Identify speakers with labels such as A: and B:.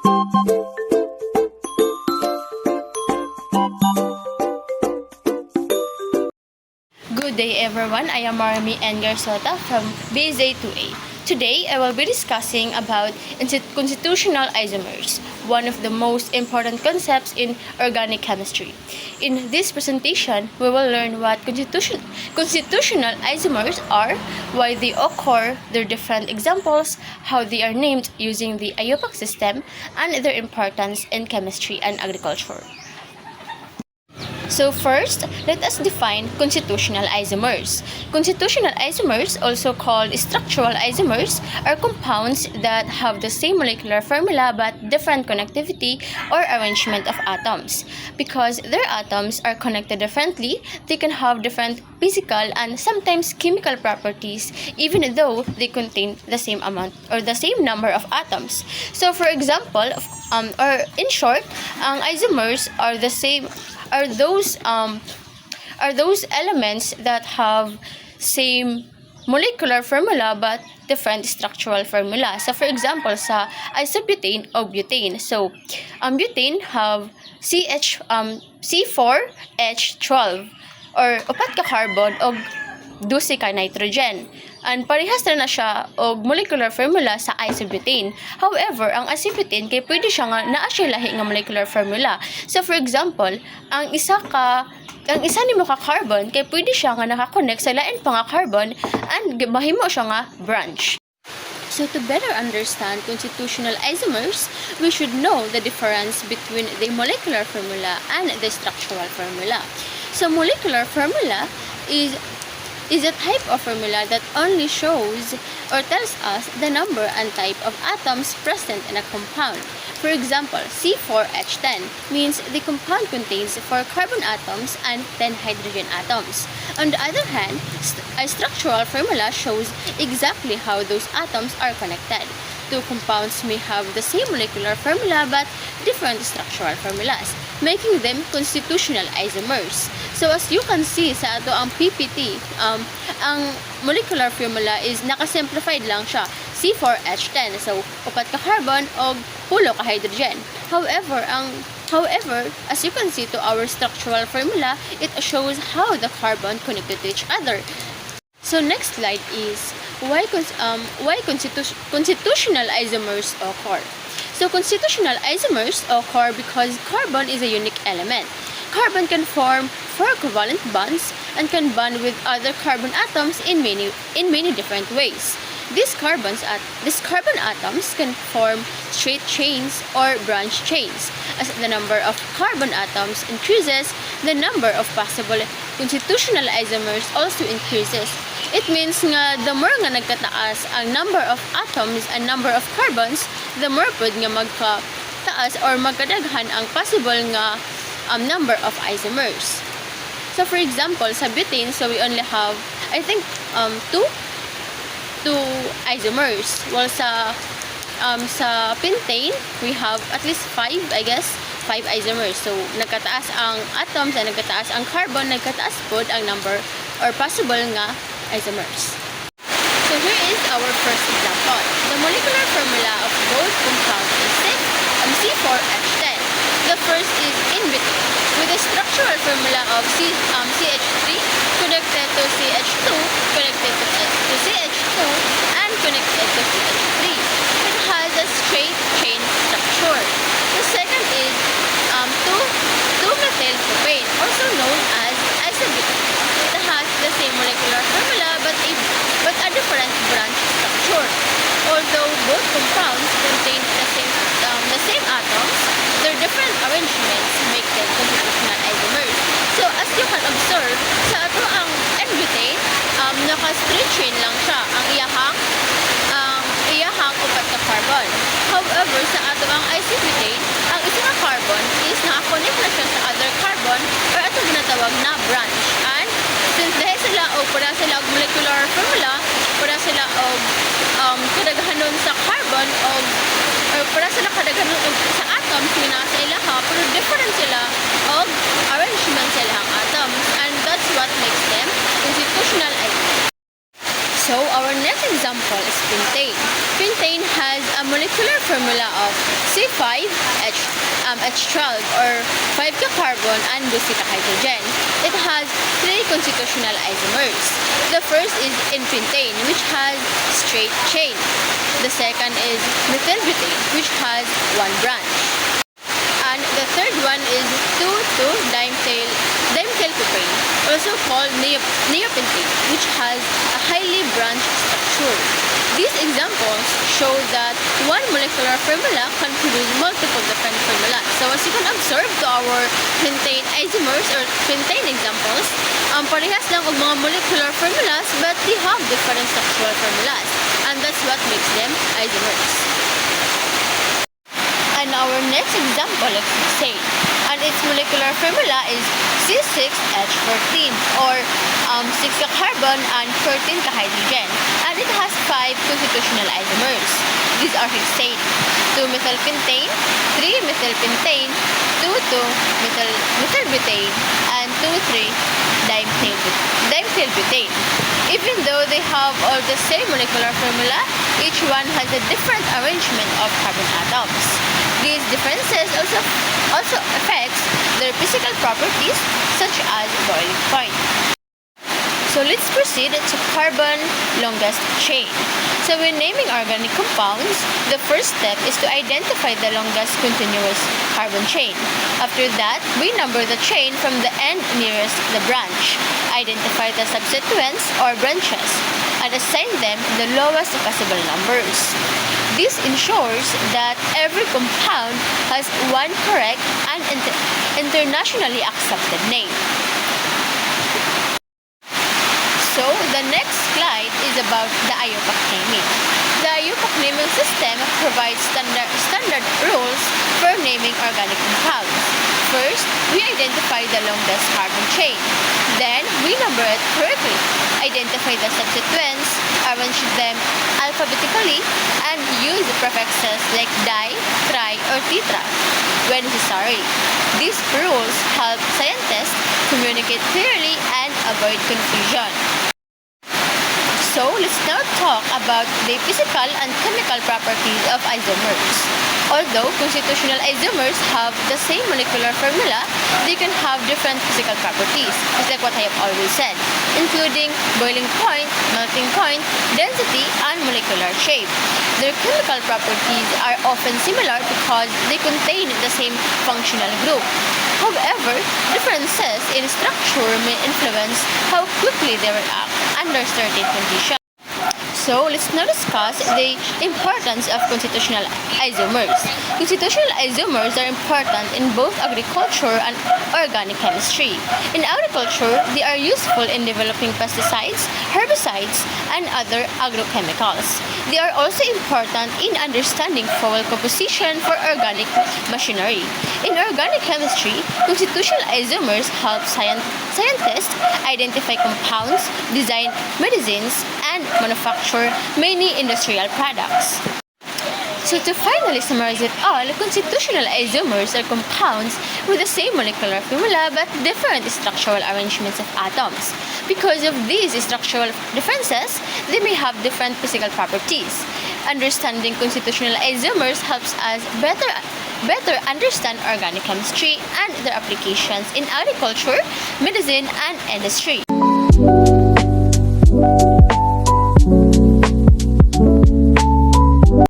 A: Good day everyone, I am Marami N. Garsota from BSA 2A. Today, I will be discussing about constitutional isomers, one of the most important concepts in organic chemistry. In this presentation, we will learn what constitutional isomers are, why they occur, their different examples, how they are named using the IUPAC system, and their importance in chemistry and agriculture. So first, let us define constitutional isomers. Constitutional isomers, also called structural isomers, are compounds that have the same molecular formula but different connectivity or arrangement of atoms. Because their atoms are connected differently, they can have different physical and sometimes chemical properties even though they contain the same amount or the same number of atoms. So for example, or in short, isomers are the same are those elements that have same molecular formula but different structural formula. So for example, sa isobutane o butane. So butane have C4H12 or upat ka carbon o 12 ka nitrogen. And parehas na siya og molecular formula sa isobutane. However, ang isobutane kay pwede siya nga naa siya lahi nga molecular formula. So for example, ang isa nimo ka carbon kay pwede siya nga naka-connect sa lain pa nga carbon and mahimo siya nga branch. So to better understand constitutional isomers, we should know the difference between the molecular formula and the structural formula. So molecular formula is a type of formula that only shows or tells us the number and type of atoms present in a compound. For example, C4H10 means the compound contains 4 carbon atoms and 10 hydrogen atoms. On the other hand, a structural formula shows exactly how those atoms are connected. Two compounds may have the same molecular formula but different structural formulas, making them constitutional isomers. So as you can see sa ato ang PPT, ang molecular formula is nakasimplified lang siya, C4H10. So upat ka carbon o pulo ka hydrogen. However, as you can see to our structural formula, it shows how the carbon connected to each other. So next slide is why constitutional isomers occur. So constitutional isomers occur because carbon is a unique element. Carbon can form 4 covalent bonds and can bond with other carbon atoms in many different ways. These carbon atoms can form straight chains or branch chains. As the number of carbon atoms increases, the number of possible constitutional isomers also increases. It means nga the more nga nagkataas ang number of atoms and number of carbons, the more pud nga magkataas or magkadaghan ang possible nga number of isomers. So for example, sa butane, so we only have I think two isomers. While sa pentane, we have at least 5, I guess, 5 isomers. So nagkataas ang atoms and nagkataas ang carbon, nagkataas pod ang number or possible nga isomers. So here is our first example. The molecular formula of both compounds is C4H10. The first is in butane, with the structural formula of CH3 connected to CH2, connected to CH2, and connected to CH3. It has a straight chain structure. The second is 2-methyl propane, also known as isobutane. It has the same molecular formula but a different branch structure. Although both compounds contain the same atoms, their different arrangements make them constitutional isomers. So as you can observe, sa ato ang N-butane, naka-straight chain lang siya ang iyahang upat ka carbon. However, sa ato ang isobutane, ang isa nga carbon is naka-connect na siya sa other carbon or ato ginatawag na branch. And since dahil sila o para sila og molecular formula, para sila og kadaghanon sa carbon or para sila kadaghanon sa atoms nga sa ilaha, pero different sila og arrangement sa ilang atoms, and that's what makes them constitutional isomers. So our next example is pentane. Pentane has a molecular formula of C5H12 or 5-carbon and 2 hydrogen. It has 3 constitutional isomers. The first is in pentane, which has straight chain. The second is methylbutane, which has 1 branch. And the third one is 2,2-dimethylpropane, also called neopentane, which has a highly branched structure. These examples show that one molecular formula can produce multiple different formulas. So as you can observe to our pentane isomers or pentane examples, parehas lang og mga molecular formulas but they have different structural formulas, and that's what makes them isomers. And our next example is hexane, and its molecular formula is C6H14 or 6-carbon and 14-hydrogen, and it has 5 constitutional isomers. These are hexane: 2-methylpentane, 3-methylpentane, 2,2-methylbutane, and 2,3-dimethylbutane. Even though they have all the same molecular formula, each one has a different arrangement of carbon atoms. These differences also affects their physical properties such as boiling point. So let's proceed to carbon longest chain. So when naming organic compounds, the first step is to identify the longest continuous carbon chain. After that, we number the chain from the end nearest the branch, identify the substituents or branches, and assign them the lowest possible numbers. This ensures that every compound has one correct and internationally accepted name. So, the next slide is about the IUPAC naming. The IUPAC naming system provides standard rules for naming organic compounds. First, we identify the longest carbon chain. Then, we number it correctly, identify the substituents, arrange them alphabetically, and use prefixes like di, tri, or tetra when necessary. These rules help scientists communicate clearly and avoid confusion. So, let's now talk about the physical and chemical properties of isomers. Although constitutional isomers have the same molecular formula, they can have different physical properties, just like what I have always said, including boiling point, melting point, density, and molecular shape. Their chemical properties are often similar because they contain the same functional group. However, differences in structure may influence how quickly they react under certain conditions. So, let's now discuss the importance of constitutional isomers. Constitutional isomers are important in both agriculture and organic chemistry. In agriculture, they are useful in developing pesticides, herbicides, and other agrochemicals. They are also important in understanding fuel composition for organic machinery. In organic chemistry, constitutional isomers help scientists identify compounds, design medicines, and manufacture many industrial products. So to finally summarize it all, constitutional isomers are compounds with the same molecular formula but different structural arrangements of atoms. Because of these structural differences, they may have different physical properties. Understanding constitutional isomers helps us better understand organic chemistry and their applications in agriculture, medicine, and industry.